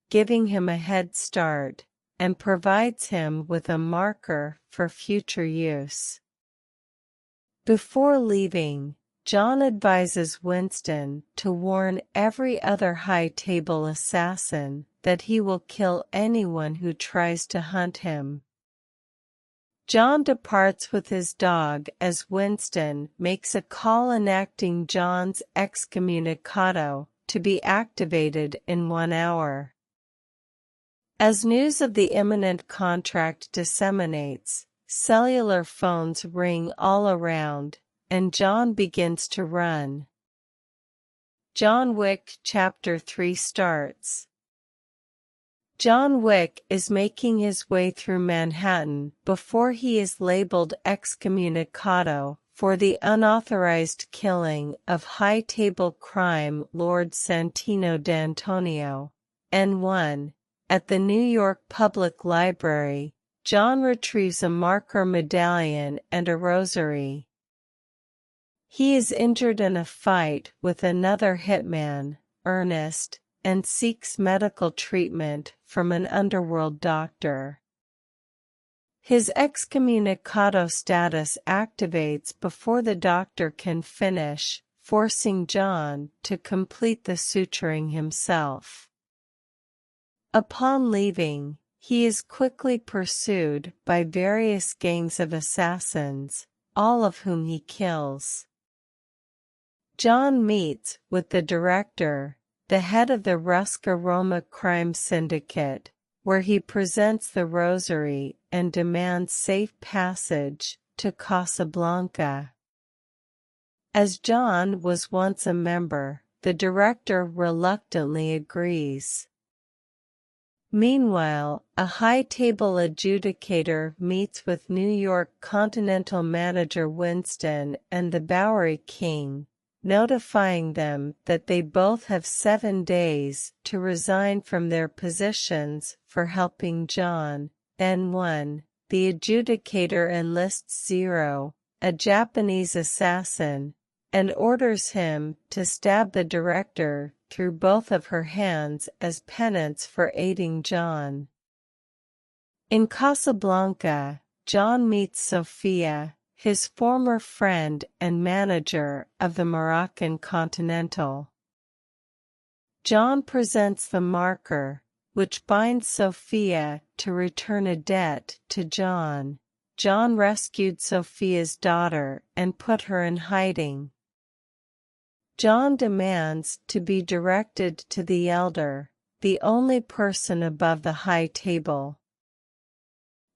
giving him a head start, and provides him with a marker for future use. Before leaving, John advises Winston to warn every other high table assassin that he will kill anyone who tries to hunt him. John departs with his dog as Winston makes a call enacting John's excommunicado to be activated in 1 hour. As news of the imminent contract disseminates, cellular phones ring all around, and John begins to run. John Wick Chapter 3 starts. John Wick is making his way through Manhattan before he is labeled excommunicado for the unauthorized killing of high table crime lord Santino D'Antonio. N1. At the New York Public Library, John retrieves a marker medallion and a rosary. He is injured in a fight with another hitman, Ernest, and seeks medical treatment from an underworld doctor. His excommunicado status activates before the doctor can finish, forcing John to complete the suturing himself. Upon leaving, he is quickly pursued by various gangs of assassins, all of whom he kills. John meets with the director, the head of the Roma crime syndicate, where he presents the rosary and demands safe passage to Casablanca. As John was once a member, the director reluctantly agrees. Meanwhile, a high-table adjudicator meets with New York Continental manager Winston and the Bowery King, notifying them that they both have 7 days to resign from their positions for helping John. N1. The adjudicator enlists Zero, a Japanese assassin, and orders him to stab the director through both of her hands as penance for aiding John. In Casablanca, John meets Sophia, his former friend and manager of the Moroccan Continental. John presents the marker, which binds Sophia to return a debt to John. John rescued Sophia's daughter and put her in hiding. John demands to be directed to the elder, the only person above the high table.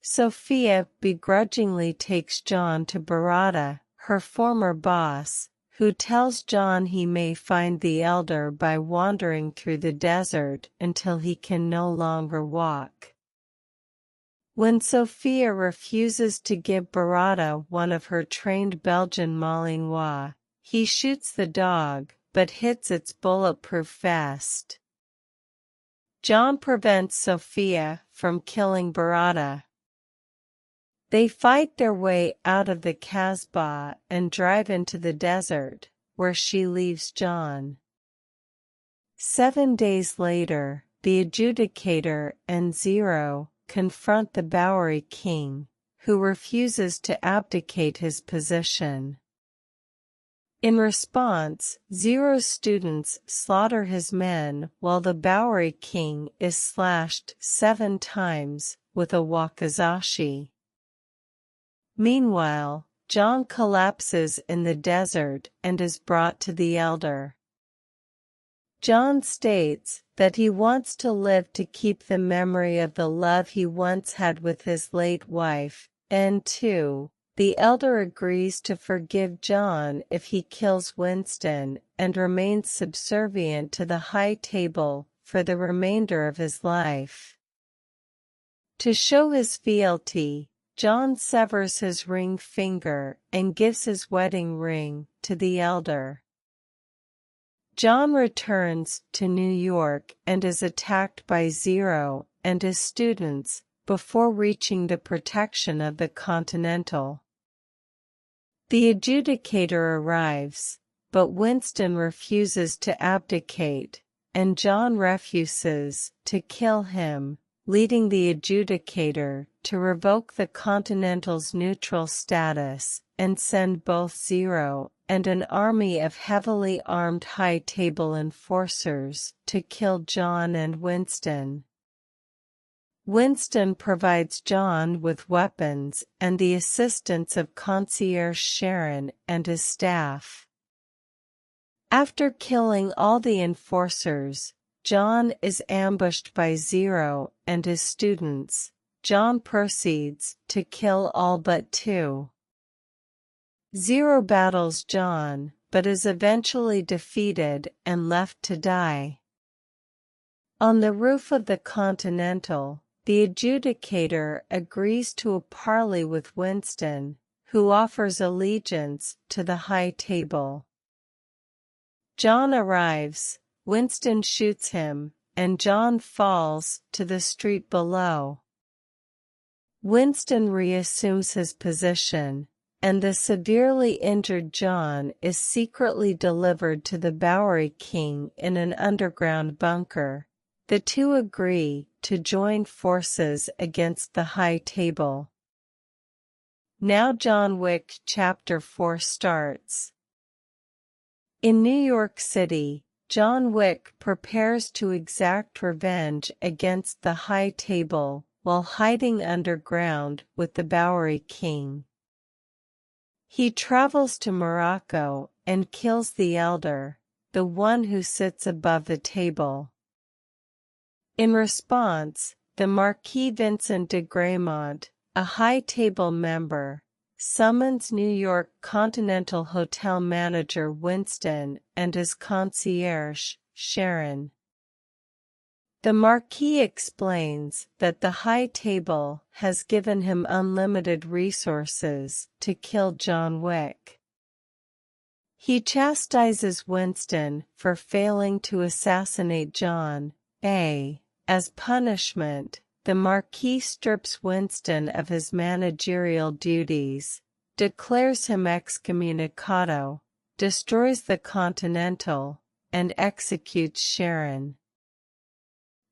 Sophia begrudgingly takes John to Barada, her former boss, who tells John he may find the elder by wandering through the desert until he can no longer walk. When Sophia refuses to give Barada one of her trained Belgian Malinois, he shoots the dog, but hits its bulletproof vest. John prevents Sophia from killing Barada. They fight their way out of the Casbah and drive into the desert, where she leaves John. 7 days later, the adjudicator and Zero confront the Bowery King, who refuses to abdicate his position. In response, Zero's students slaughter his men while the Bowery King is slashed 7 times with a wakizashi. Meanwhile, John collapses in the desert and is brought to the elder. John states that he wants to live to keep the memory of the love he once had with his late wife. N2. The elder agrees to forgive John if he kills Winston and remains subservient to the high table for the remainder of his life. To show his fealty, John severs his ring finger and gives his wedding ring to the elder. John returns to New York and is attacked by Zero and his students before reaching the protection of the Continental. The adjudicator arrives, but Winston refuses to abdicate, and John refuses to kill him, leading the adjudicator to revoke the Continental's neutral status and send both Zero and an army of heavily armed High Table enforcers to kill John and Winston. Winston provides John with weapons and the assistance of concierge Sharon and his staff. After killing all the enforcers, John is ambushed by Zero and his students. John proceeds to kill all but two. Zero battles John, but is eventually defeated and left to die. On the roof of the Continental, the adjudicator agrees to a parley with Winston, who offers allegiance to the High Table. John arrives, Winston shoots him, and John falls to the street below. Winston reassumes his position, and the severely injured John is secretly delivered to the Bowery King in an underground bunker. The two agree to join forces against the High Table. Now John Wick Chapter 4 starts. In New York City, John Wick prepares to exact revenge against the High Table while hiding underground with the Bowery King. He travels to Morocco and kills the Elder, the one who sits above the table. In response, the Marquis Vincent de Graymont, a High Table member, summons New York Continental Hotel manager Winston and his concierge, Sharon. The Marquis explains that the High Table has given him unlimited resources to kill John Wick. He chastises Winston for failing to assassinate John. As punishment, the Marquis strips Winston of his managerial duties, declares him excommunicado, destroys the Continental, and executes Sharon.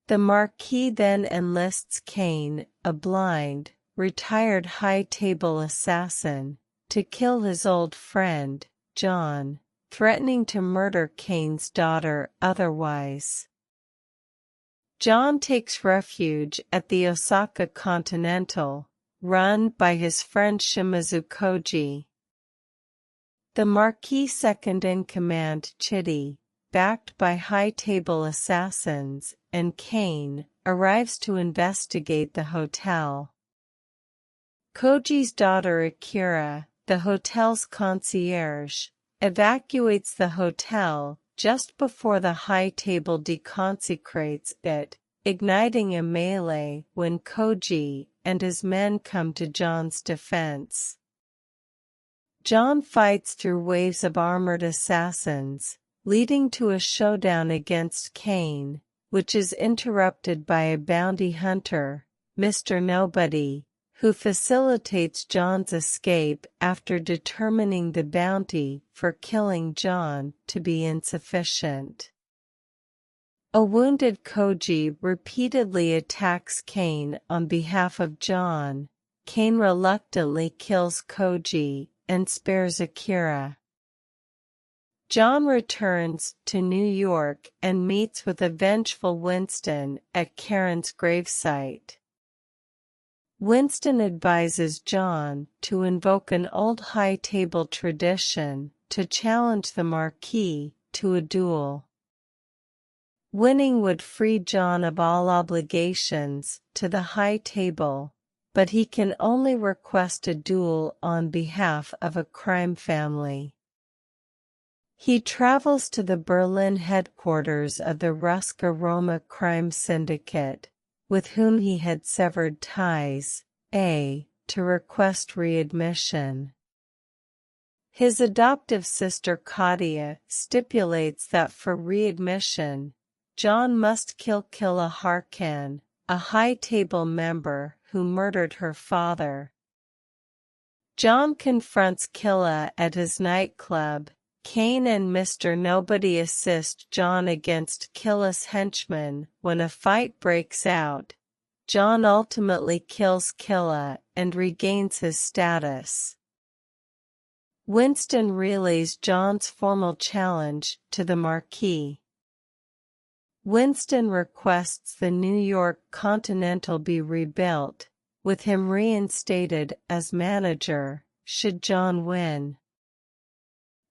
The Marquis then enlists Kane, a blind, retired High Table assassin, to kill his old friend, John, threatening to murder Kane's daughter otherwise. John takes refuge at the Osaka Continental, run by his friend Shimizu Koji. The Marquis' second-in-command Chitty, backed by High Table assassins, and Kane, arrives to investigate the hotel. Koji's daughter Akira, the hotel's concierge, evacuates the hotel just before the High Table deconsecrates it, igniting a melee when Koji and his men come to John's defense. John fights through waves of armored assassins, leading to a showdown against Kane, which is interrupted by a bounty hunter, Mr. Nobody, who facilitates John's escape after determining the bounty for killing John to be insufficient. A wounded Koji repeatedly attacks Kane on behalf of John. Kane reluctantly kills Koji and spares Akira. John returns to New York and meets with a vengeful Winston at Karen's gravesite. Winston advises John to invoke an old High Table tradition to challenge the Marquis to a duel. Winning would free John of all obligations to the High Table, but he can only request a duel on behalf of a crime family. He travels to the Berlin headquarters of the Ruska-Roma crime syndicate, with whom he had severed ties, to request readmission. His adoptive sister Katia stipulates that for readmission, John must kill Killa Harkan, a High Table member who murdered her father. John confronts Killa at his nightclub, Kane and Mr. Nobody assist John against Killa's henchmen. When a fight breaks out, John ultimately kills Killa and regains his status. Winston relays John's formal challenge to the Marquis. Winston requests the New York Continental be rebuilt, with him reinstated as manager, should John win.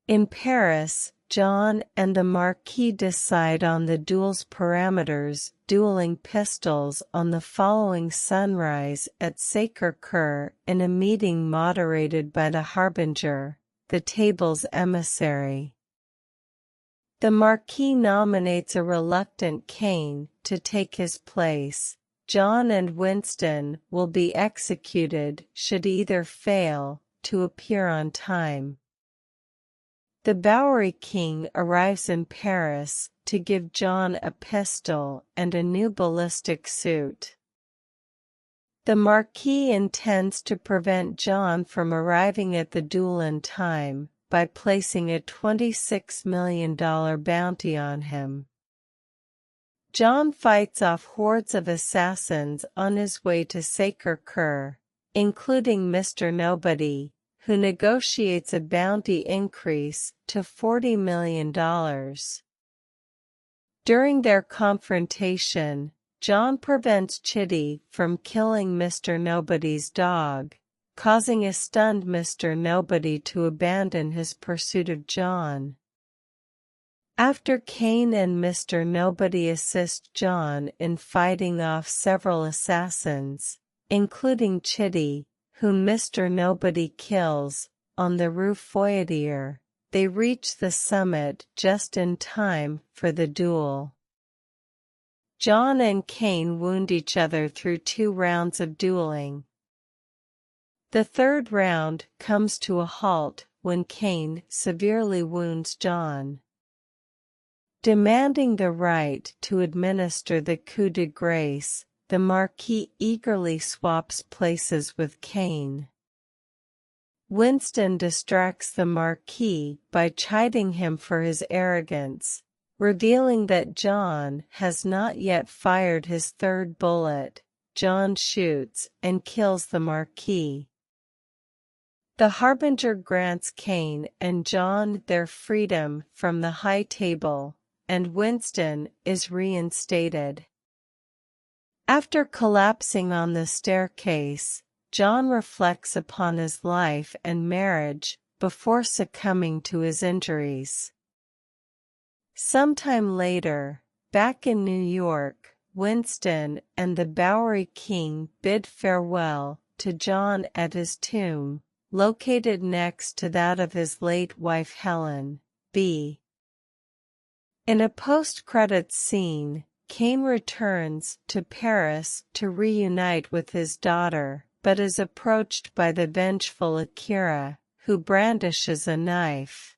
In Paris, John and the Marquis decide on the duel's parameters, dueling pistols on the following sunrise at Sacré-Cœur in a meeting moderated by the Harbinger, the table's emissary. The Marquis nominates a reluctant Kane to take his place. John and Winston will be executed should either fail to appear on time. The Bowery King arrives in Paris to give John a pistol and a new ballistic suit. The Marquis intends to prevent John from arriving at the duel in time by placing a $26 million bounty on him. John fights off hordes of assassins on his way to Sacré-Cœur, including Mr. Nobody, who negotiates a bounty increase to $40 million. During their confrontation, John prevents Chitty from killing Mr. Nobody's dog, causing a stunned Mr. Nobody to abandon his pursuit of John. After Kane and Mr. Nobody assist John in fighting off several assassins, including Chitty, whom Mr. Nobody kills, on the Rue Fouettier, they reach the summit just in time for the duel. John and Kane wound each other through 2 rounds of dueling. The third round comes to a halt when Kane severely wounds John. Demanding the right to administer the coup de grace, the Marquis eagerly swaps places with Kane. Winston distracts the Marquis by chiding him for his arrogance, revealing that John has not yet fired his third bullet. John shoots and kills the Marquis. The Harbinger grants Kane and John their freedom from the high table, and Winston is reinstated. After collapsing on the staircase, John reflects upon his life and marriage before succumbing to his injuries. Sometime later, back in New York, Winston and the Bowery King bid farewell to John at his tomb, located next to that of his late wife Helen B. In a post-credits scene, Kane returns to Paris to reunite with his daughter, but is approached by the vengeful Akira, who brandishes a knife.